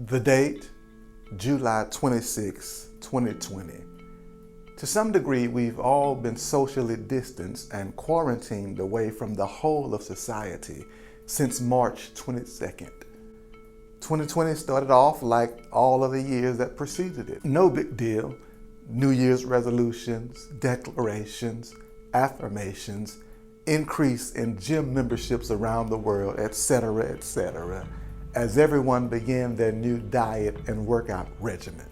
The date, July 26, 2020. To some degree, we've all been socially distanced and quarantined away from the whole of society since March 22nd. 2020 started off like all of the years that preceded it. No big deal. New Year's resolutions, declarations, affirmations, increase in gym memberships around the world, etc., as everyone began their new diet and workout regimen.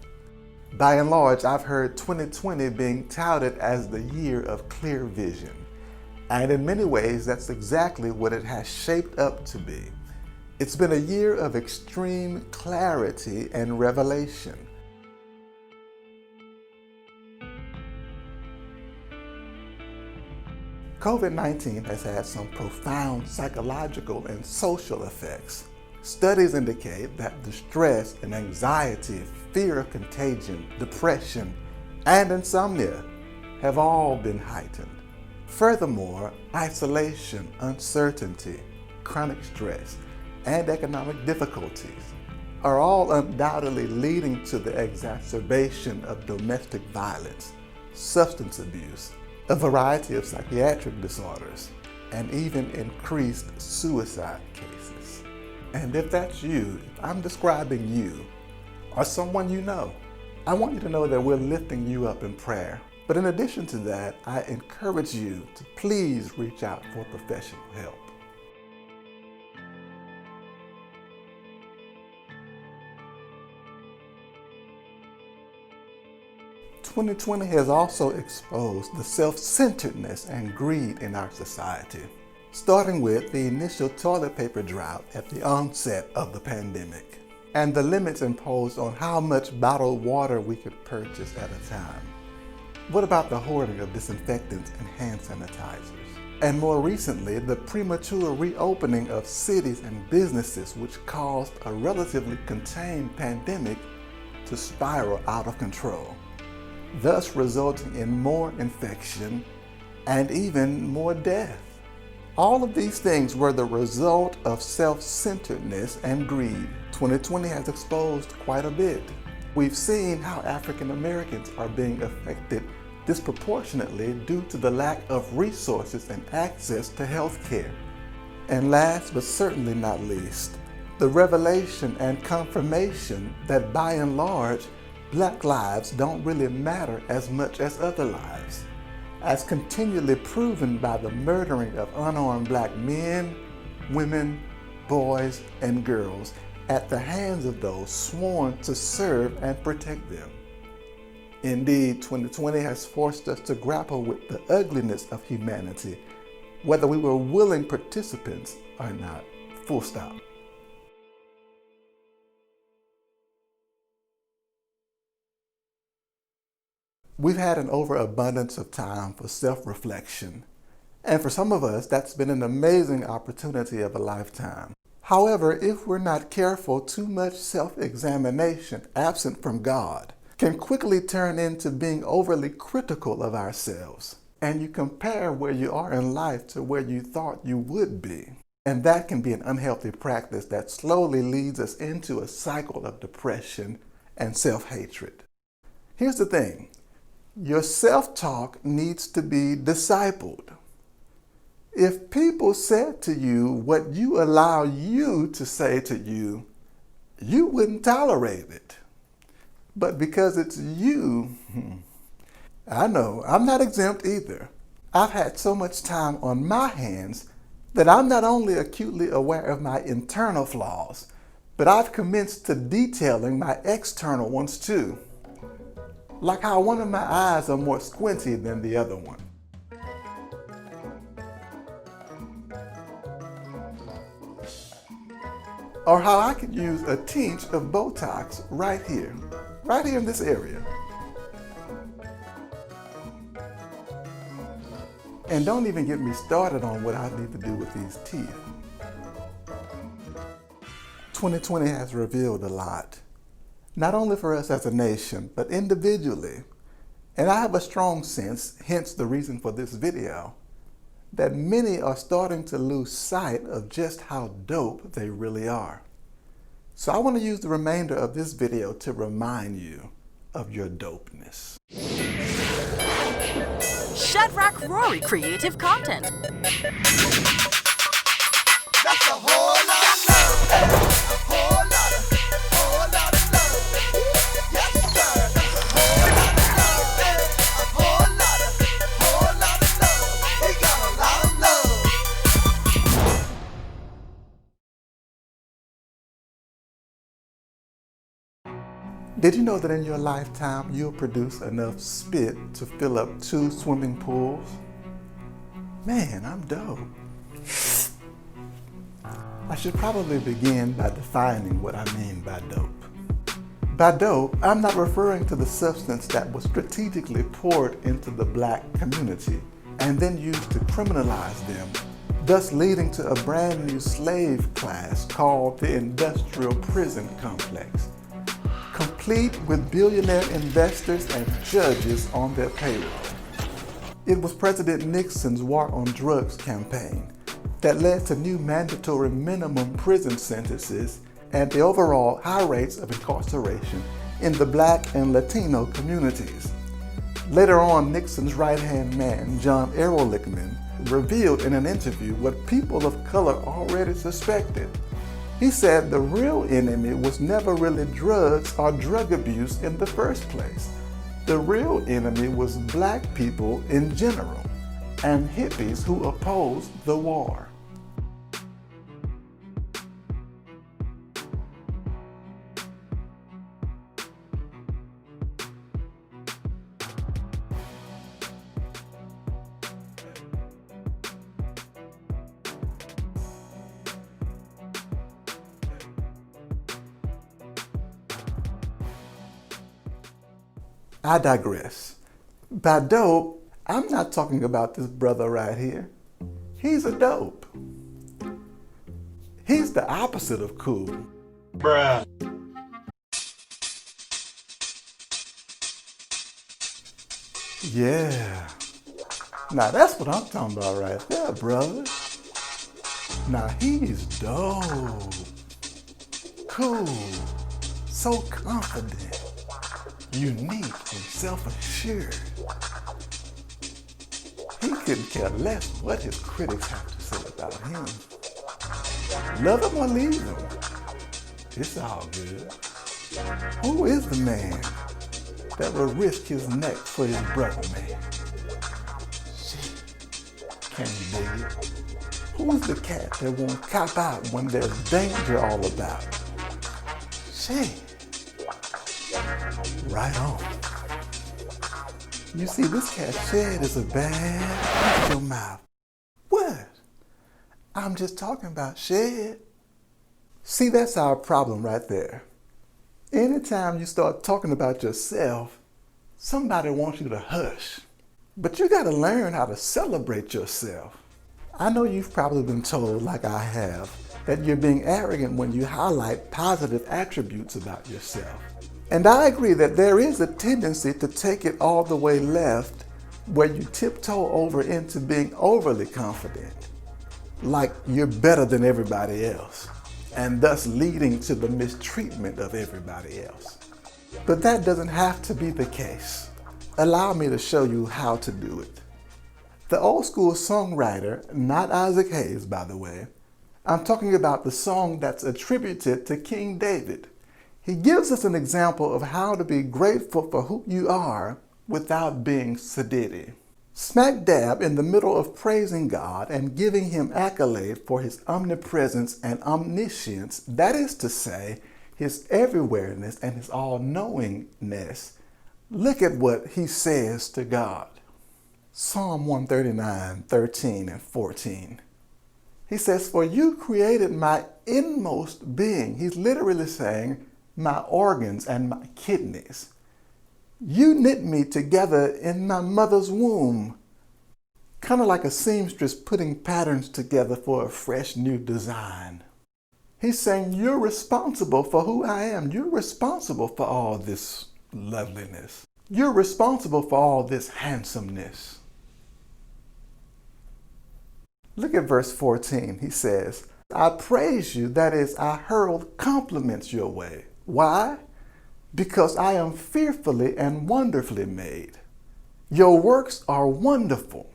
By and large, I've heard 2020 being touted as the year of clear vision. And in many ways, that's exactly what it has shaped up to be. It's been a year of extreme clarity and revelation. COVID-19 has had some profound psychological and social effects. Studies indicate that the stress and anxiety, fear of contagion, depression, and insomnia have all been heightened. Furthermore, isolation, uncertainty, chronic stress, and economic difficulties are all undoubtedly leading to the exacerbation of domestic violence, substance abuse, a variety of psychiatric disorders, and even increased suicide cases. And if that's you, if I'm describing you, or someone you know, I want you to know that we're lifting you up in prayer. But in addition to that, I encourage you to please reach out for professional help. "2020 has also exposed the self-centeredness and greed in our society, starting with the initial toilet paper drought at the onset of the pandemic, and the limits imposed on how much bottled water we could purchase at a time. What about the hoarding of disinfectants and hand sanitizers? And more recently, the premature reopening of cities and businesses, which caused a relatively contained pandemic to spiral out of control, thus resulting in more infection and even more death. All of these things were the result of self-centeredness and greed. 2020 has exposed quite a bit. We've seen how African Americans are being affected disproportionately due to the lack of resources and access to health care. And last but certainly not least, the revelation and confirmation that by and large, Black lives don't really matter as much as other lives, as continually proven by the murdering of unarmed Black men, women, boys, and girls at the hands of those sworn to serve and protect them. Indeed, 2020 has forced us to grapple with the ugliness of humanity, whether we were willing participants or not. Full stop. We've had an overabundance of time for self-reflection, and for some of us, that's been an amazing opportunity of a lifetime. However, if we're not careful, too much self-examination, absent from God, can quickly turn into being overly critical of ourselves, and you compare where you are in life to where you thought you would be. And that can be an unhealthy practice that slowly leads us into a cycle of depression and self-hatred. Here's the thing. Your self-talk needs to be discipled. If people said to you what you allow you to say to you, you wouldn't tolerate it. But because it's you, I know, I'm not exempt either. I've had so much time on my hands that I'm not only acutely aware of my internal flaws, but I've commenced to detailing my external ones too. Like how one of my eyes are more squinty than the other one. Or how I could use a tinge of Botox right here in this area. And don't even get me started on what I need to do with these teeth. 2020 has revealed a lot. Not only for us as a nation, but individually. And I have a strong sense, hence the reason for this video, that many are starting to lose sight of just how dope they really are. So I want to use the remainder of this video to remind you of your dopeness. Rowry creative content. That's a whole lot of love. A whole lot of love. Yes, sir. That's a whole lot of love. We got a lot of love. Did you know that in your lifetime you'll produce enough spit to fill up 2 swimming pools? Man, I'm dope. I should probably begin by defining what I mean by dope. By dope, I'm not referring to the substance that was strategically poured into the black community and then used to criminalize them, thus leading to a brand new slave class called the industrial prison complex, complete with billionaire investors and judges on their payroll. It was President Nixon's War on Drugs campaign that led to new mandatory minimum prison sentences and the overall high rates of incarceration in the Black and Latino communities. Later on, Nixon's right-hand man, John Ehrlichman, revealed in an interview what people of color already suspected. He said the real enemy was never really drugs or drug abuse in the first place. The real enemy was black people in general and hippies who opposed the war. I digress. By dope, I'm not talking about this brother right here. He's a dope. He's the opposite of cool. Bruh. Yeah. Now that's what I'm talking about right there, brother. Now he's dope. Cool. So confident. Unique and self-assured. He couldn't care less what his critics have to say about him. Love him or leave him. It's all good. Who is the man that will risk his neck for his brother, man? Shit. Can you dig it? Who's the cat that won't cop out when there's danger all about? Shit. Right on. You see, this cat Shed is a bad in your mouth. What? I'm just talking about Shed. See, that's our problem right there. Anytime you start talking about yourself, somebody wants you to hush. But you gotta learn how to celebrate yourself. I know you've probably been told, like I have, that you're being arrogant when you highlight positive attributes about yourself. And I agree that there is a tendency to take it all the way left, where you tiptoe over into being overly confident, like you're better than everybody else, and thus leading to the mistreatment of everybody else. But that doesn't have to be the case. Allow me to show you how to do it. The old school songwriter, not Isaac Hayes, by the way, I'm talking about the song that's attributed to King David. He gives us an example of how to be grateful for who you are without being sedity. Smack dab in the middle of praising God and giving him accolade for his omnipresence and omniscience, that is to say, his everywhereness and his all-knowingness, look at what he says to God. Psalm 139, 13 and 14. He says, "For you created my inmost being." He's literally saying, my organs and my kidneys. You knit me together in my mother's womb. Kind of like a seamstress putting patterns together for a fresh new design. He's saying, you're responsible for who I am. You're responsible for all this loveliness. You're responsible for all this handsomeness. Look at verse 14. He says, I praise you, that is, I hurled compliments your way. Why? Because I am fearfully and wonderfully made. Your works are wonderful.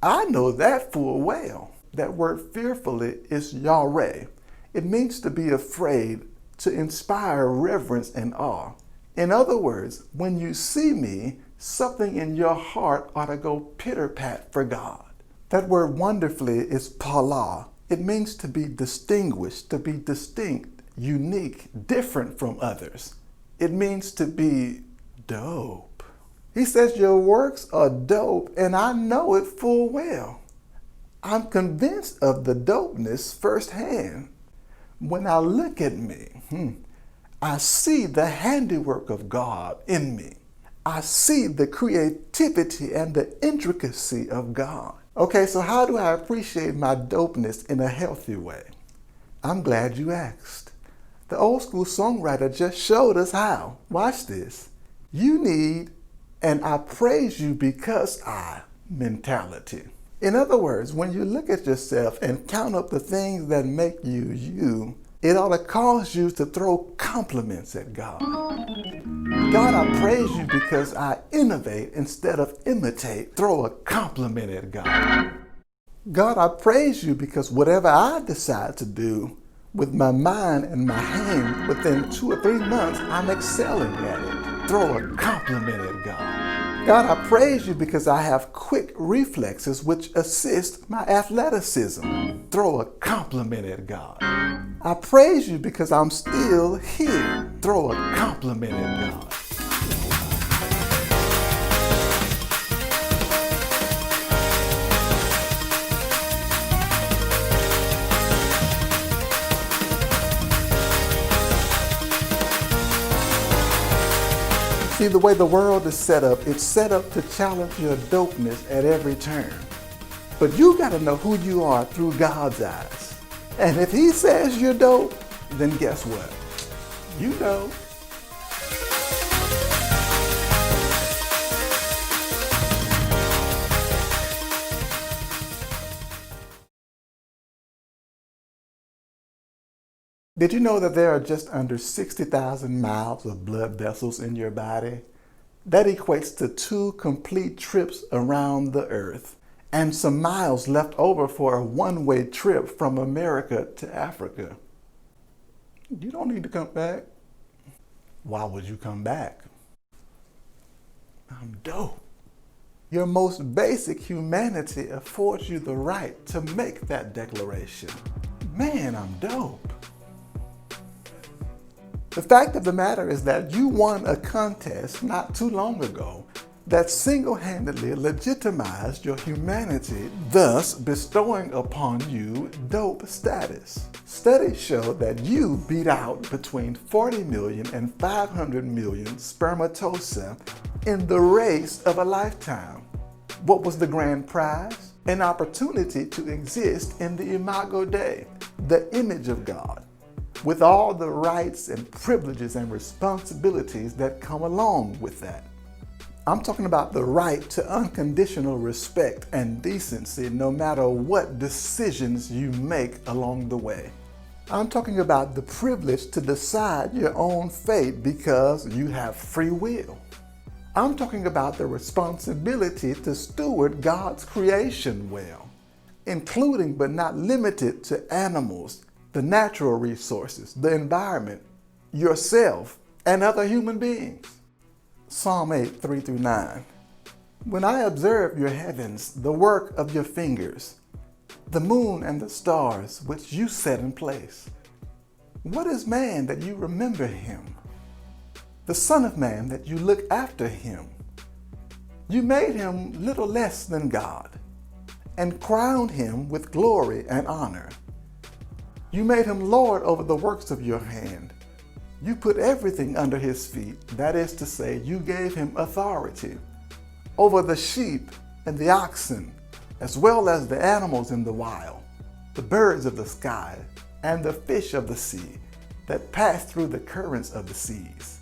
I know that full well. That word fearfully is Rowry. It means to be afraid, to inspire reverence and awe. In other words, when you see me, something in your heart ought to go pitter-pat for God. That word wonderfully is pala. It means to be distinguished, to be distinct, unique, different from others. It means to be dope. He says your works are dope, and I know it full well. I'm convinced of the dopeness firsthand. When I look at me, I see the handiwork of God in me. I see the creativity and the intricacy of God. Okay, so how do I appreciate my dopeness in a healthy way? I'm glad you asked. The old school songwriter just showed us how. Watch this. You need an I praise you because I mentality. In other words, when you look at yourself and count up the things that make you you, it ought to cause you to throw compliments at God. God, I praise you because I innovate instead of imitate. Throw a compliment at God. God, I praise you because whatever I decide to do with my mind and my hand, within 2 or 3 months, I'm excelling at it. Throw a compliment at God. God, I praise you because I have quick reflexes which assist my athleticism. Throw a compliment at God. I praise you because I'm still here. Throw a compliment at God. See, the way the world is set up, it's set up to challenge your dopeness at every turn. But you got to know who you are through God's eyes. And if he says you're dope, then guess what? You know. Did you know that there are just under 60,000 miles of blood vessels in your body? That equates to 2 complete trips around the earth and some miles left over for a one-way trip from America to Africa. You don't need to come back. Why would you come back? I'm dope. Your most basic humanity affords you the right to make that declaration. Man, I'm dope. The fact of the matter is that you won a contest not too long ago that single-handedly legitimized your humanity, thus bestowing upon you dope status. Studies show that you beat out between 40 million and 500 million spermatozoa in the race of a lifetime. What was the grand prize? An opportunity to exist in the Imago Dei, the image of God, with all the rights and privileges and responsibilities that come along with that. I'm talking about the right to unconditional respect and decency no matter what decisions you make along the way. I'm talking about the privilege to decide your own fate because you have free will. I'm talking about the responsibility to steward God's creation well, including but not limited to animals, the natural resources, the environment, yourself, and other human beings. Psalm 8, 3-9. When I observe your heavens, the work of your fingers, the moon and the stars which you set in place. What is man that you remember him? The Son of Man that you look after him? You made him little less than God and crowned him with glory and honor. You made him Lord over the works of your hand. You put everything under his feet, that is to say, you gave him authority over the sheep and the oxen, as well as the animals in the wild, the birds of the sky, and the fish of the sea that pass through the currents of the seas.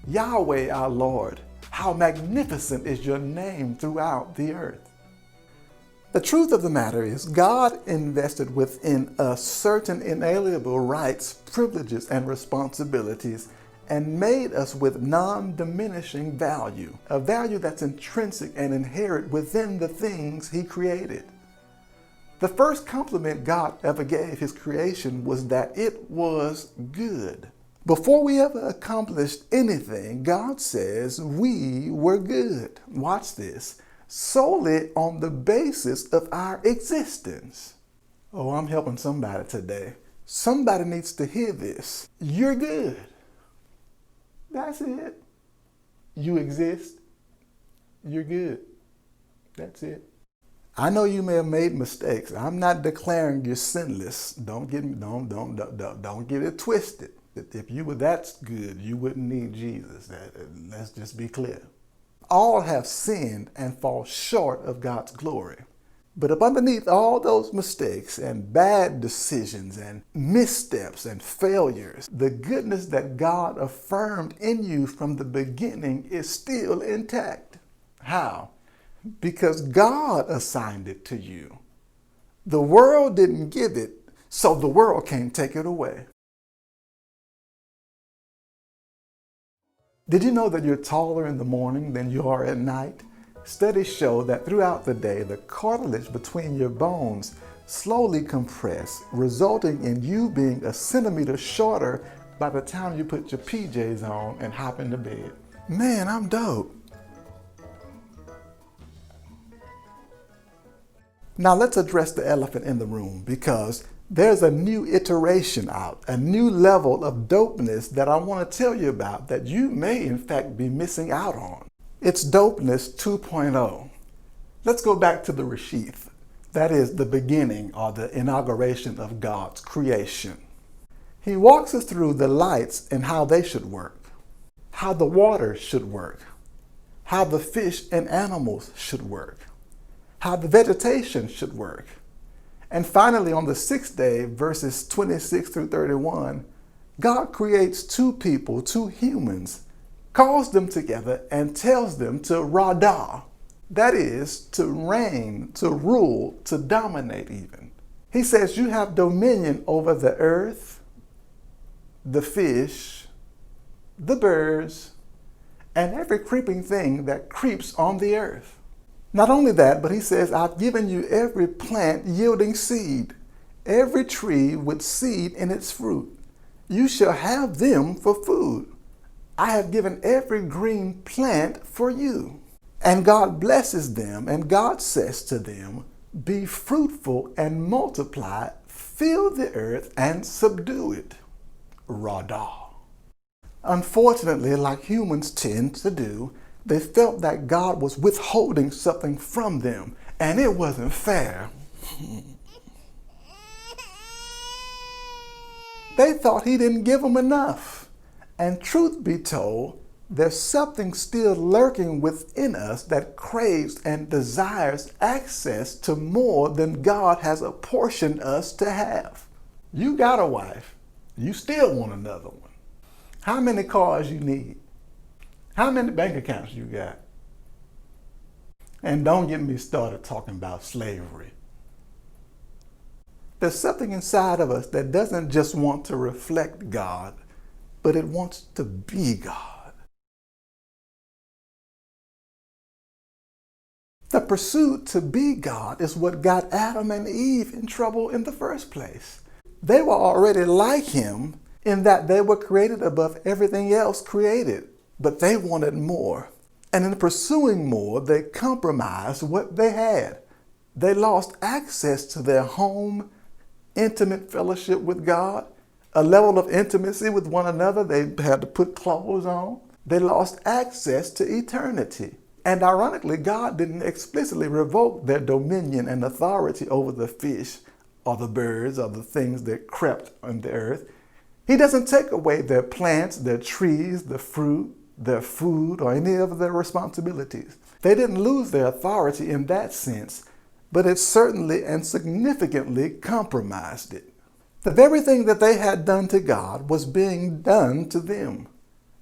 Yahweh our Lord, how magnificent is your name throughout the earth. The truth of the matter is, God invested within us certain inalienable rights, privileges, and responsibilities, and made us with non-diminishing value, a value that's intrinsic and inherent within the things He created. The first compliment God ever gave His creation was that it was good. Before we ever accomplished anything, God says we were good. Watch this. Solely on the basis of our existence. Oh, I'm helping somebody today. Somebody needs to hear this. You're good. That's it. You exist. You're good. That's it. I know you may have made mistakes. I'm not declaring you're sinless. Don't get it twisted. If you were that good, you wouldn't need Jesus. Let's just be clear. All have sinned and fall short of God's glory. But up underneath all those mistakes and bad decisions and missteps and failures, the goodness that God affirmed in you from the beginning is still intact. How? Because God assigned it to you. The world didn't give it, so the world can't take it away. Did you know that you're taller in the morning than you are at night? Studies show that throughout the day, the cartilage between your bones slowly compress, resulting in you being a centimeter shorter by the time you put your PJs on and hop into bed. Man, I'm dope. Now let's address the elephant in the room, because there's a new iteration out, a new level of dopeness that I want to tell you about that you may in fact be missing out on. It's Dope-ness 2.0. Let's go back to the Reshith. That is the beginning or the inauguration of God's creation. He walks us through the lights and how they should work, how the water should work, how the fish and animals should work, how the vegetation should work. And finally, on the sixth day, verses 26 through 31, God creates two people, two humans, calls them together and tells them to Rada. That is, to reign, to rule, to dominate even. He says you have dominion over the earth, the fish, the birds, and every creeping thing that creeps on the earth. Not only that, but he says, I've given you every plant yielding seed, every tree with seed in its fruit. You shall have them for food. I have given every green plant for you. And God blesses them, and God says to them, be fruitful and multiply, fill the earth and subdue it. Rada. Unfortunately, like humans tend to do, they felt that God was withholding something from them, and it wasn't fair. They thought He didn't give them enough. And truth be told, there's something still lurking within us that craves and desires access to more than God has apportioned us to have. You got a wife, you still want another one. How many cars you need? How many bank accounts you got? And don't get me started talking about slavery. There's something inside of us that doesn't just want to reflect God, but it wants to be God. The pursuit to be God is what got Adam and Eve in trouble in the first place. They were already like Him in that they were created above everything else created. But they wanted more. And in pursuing more, they compromised what they had. They lost access to their home, intimate fellowship with God, a level of intimacy with one another. They had to put clothes on. They lost access to eternity. And ironically, God didn't explicitly revoke their dominion and authority over the fish or the birds or the things that crept on the earth. He doesn't take away their plants, their trees, the fruit, their food, or any of their responsibilities. They didn't lose their authority in that sense, but it certainly and significantly compromised it. The very thing that they had done to God was being done to them.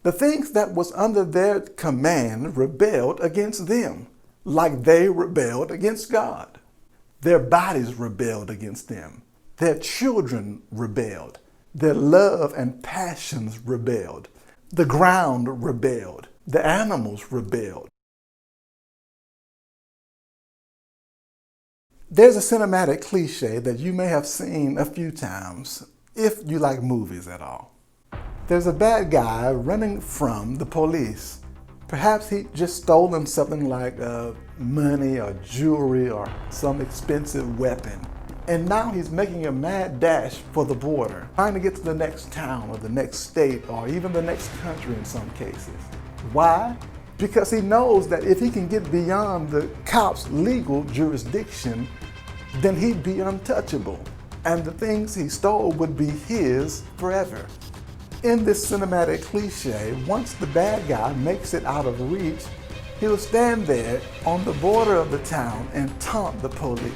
The things that was under their command rebelled against them, like they rebelled against God. Their bodies rebelled against them. Their children rebelled. Their love and passions rebelled. The ground rebelled. The animals rebelled. There's a cinematic cliche that you may have seen a few times, if you like movies at all. There's a bad guy running from the police. Perhaps he just stolen something like money or jewelry or some expensive weapon. And now he's making a mad dash for the border, trying to get to the next town or the next state or even the next country in some cases. Why? Because he knows that if he can get beyond the cops' legal jurisdiction, then he'd be untouchable, and the things he stole would be his forever. In this cinematic cliche, once the bad guy makes it out of reach, he'll stand there on the border of the town and taunt the police.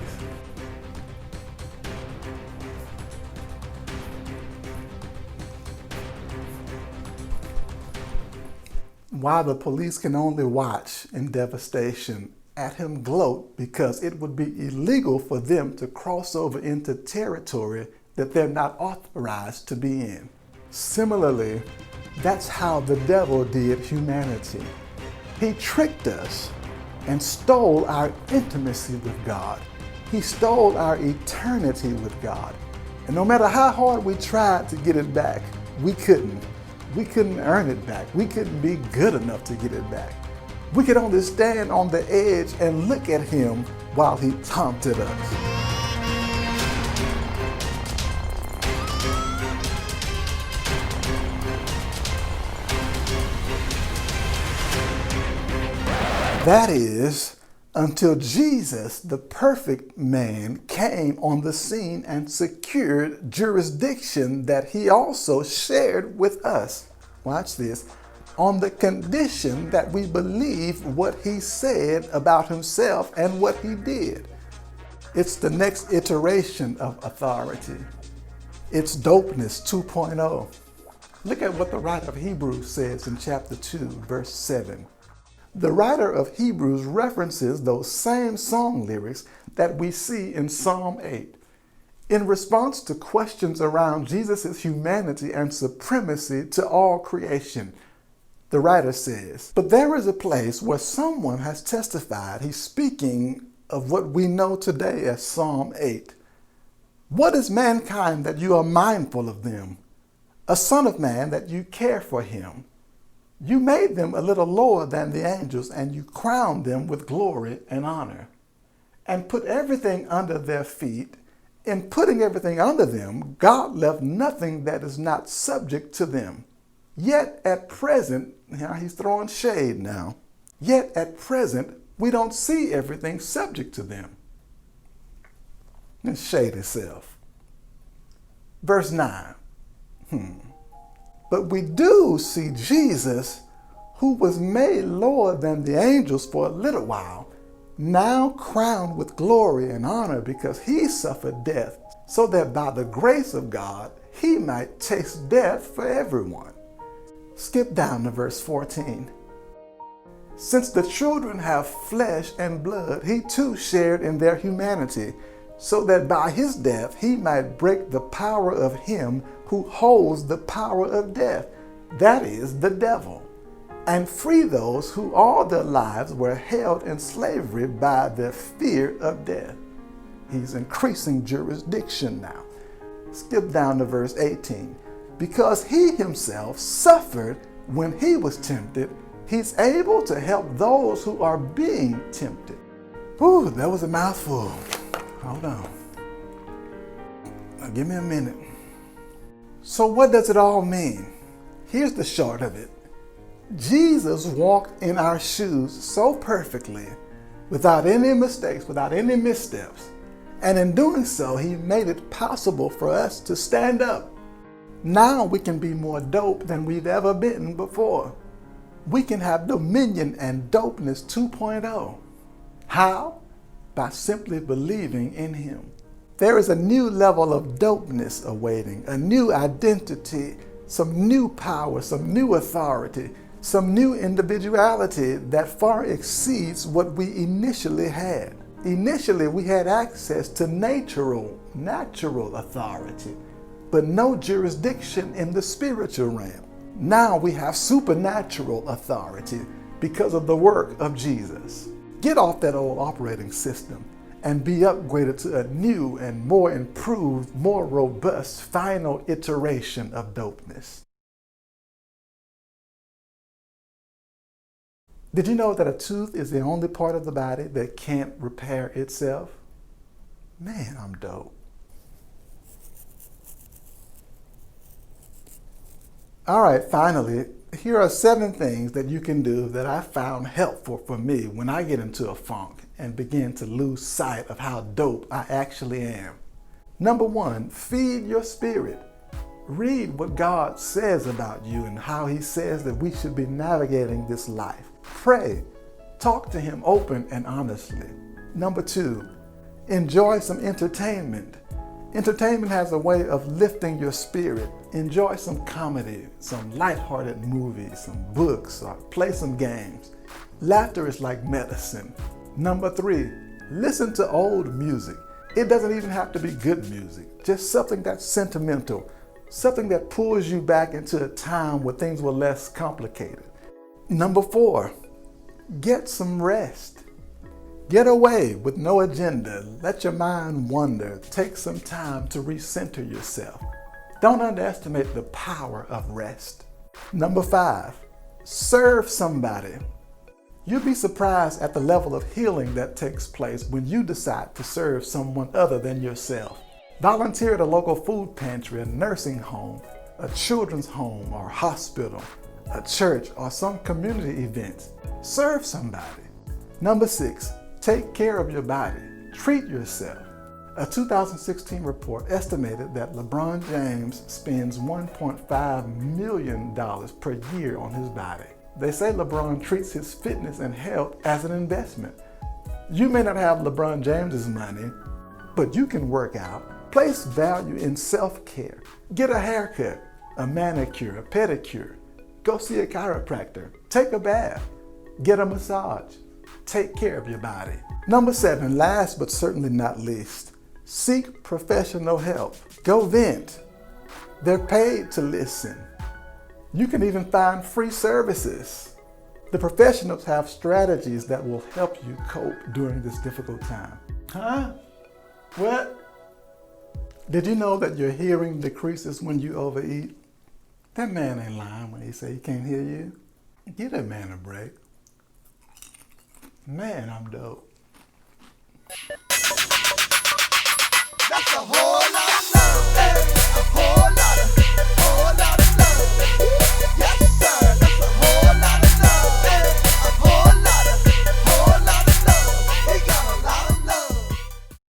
While the police can only watch in devastation at him gloat because it would be illegal for them to cross over into territory that they're not authorized to be in. Similarly, that's how the devil did humanity. He tricked us and stole our intimacy with God. He stole our eternity with God. And no matter how hard we tried to get it back, we couldn't. We couldn't earn it back. We couldn't be good enough to get it back. We could only stand on the edge and look at him while he taunted us. That is, until Jesus, the perfect man, came on the scene and secured jurisdiction that he also shared with us. Watch this. On the condition that we believe what he said about himself and what he did. It's the next iteration of authority. It's Dope-ness 2.0. Look at what the writer of Hebrews says in chapter 2, verse 7. The writer of Hebrews references those same song lyrics that we see in Psalm 8. In response to questions around Jesus' humanity and supremacy to all creation, the writer says, "But there is a place where someone has testified." He's speaking of what we know today as Psalm 8. "What is mankind that you are mindful of them? A son of man that you care for him? You made them a little lower than the angels, and you crowned them with glory and honor, and put everything under their feet. In putting everything under them, God left nothing that is not subject to them. Yet at present," now he's throwing shade now, "yet at present, we don't see everything subject to them." Let's shade itself. Verse 9. "But we do see Jesus, who was made lower than the angels for a little while, now crowned with glory and honor because he suffered death, so that by the grace of God, he might taste death for everyone." Skip down to verse 14. "Since the children have flesh and blood, he too shared in their humanity, so that by his death he might break the power of him who holds the power of death, that is, the devil, and free those who all their lives were held in slavery by the fear of death." He's increasing jurisdiction now. Skip down to verse 18. "Because he himself suffered when he was tempted, he's able to help those who are being tempted." Whew, that was a mouthful. Hold on. Now give me a minute. So what does it all mean? Here's the short of it. Jesus walked in our shoes so perfectly, without any mistakes, without any missteps. And in doing so, he made it possible for us to stand up. Now we can be more dope than we've ever been before. We can have dominion and Dope-ness 2.0. How? By simply believing in him. There is a new level of dopeness awaiting, a new identity, some new power, some new authority, some new individuality that far exceeds what we initially had. Initially, we had access to natural authority, but no jurisdiction in the spiritual realm. Now we have supernatural authority because of the work of Jesus. Get off that old operating system and be upgraded to a new and more improved, more robust final iteration of dopeness. Did you know that a tooth is the only part of the body that can't repair itself? Man, I'm dope. All right, finally, here are 7 things that you can do that I found helpful for me when I get into a funk and begin to lose sight of how dope I actually am. Number 1, feed your spirit. Read what God says about you and how He says that we should be navigating this life. Pray. Talk to Him open and honestly. Number 2, enjoy some entertainment. Entertainment has a way of lifting your spirit. Enjoy some comedy, some lighthearted movies, some books, or play some games. Laughter is like medicine. Number 3, listen to old music. It doesn't even have to be good music, just something that's sentimental, something that pulls you back into a time where things were less complicated. Number 4, get some rest. Get away with no agenda. Let your mind wander. Take some time to recenter yourself. Don't underestimate the power of rest. Number 5, serve somebody. You'll be surprised at the level of healing that takes place when you decide to serve someone other than yourself. Volunteer at a local food pantry, a nursing home, a children's home or hospital, a church, or some community events. Serve somebody. Number 6, take care of your body. Treat yourself. A 2016 report estimated that LeBron James spends $1.5 million per year on his body. They say LeBron treats his fitness and health as an investment. You may not have LeBron James's money, but you can work out. Place value in self-care. Get a haircut, a manicure, a pedicure. Go see a chiropractor. Take a bath. Get a massage. Take care of your body. Number 7, last but certainly not least, seek professional help. Go vent. They're paid to listen. You can even find free services. The professionals have strategies that will help you cope during this difficult time. Huh? What? Did you know that your hearing decreases when you overeat? That man ain't lying when he say he can't hear you. Give that man a break. Man, I'm dope. That's a whole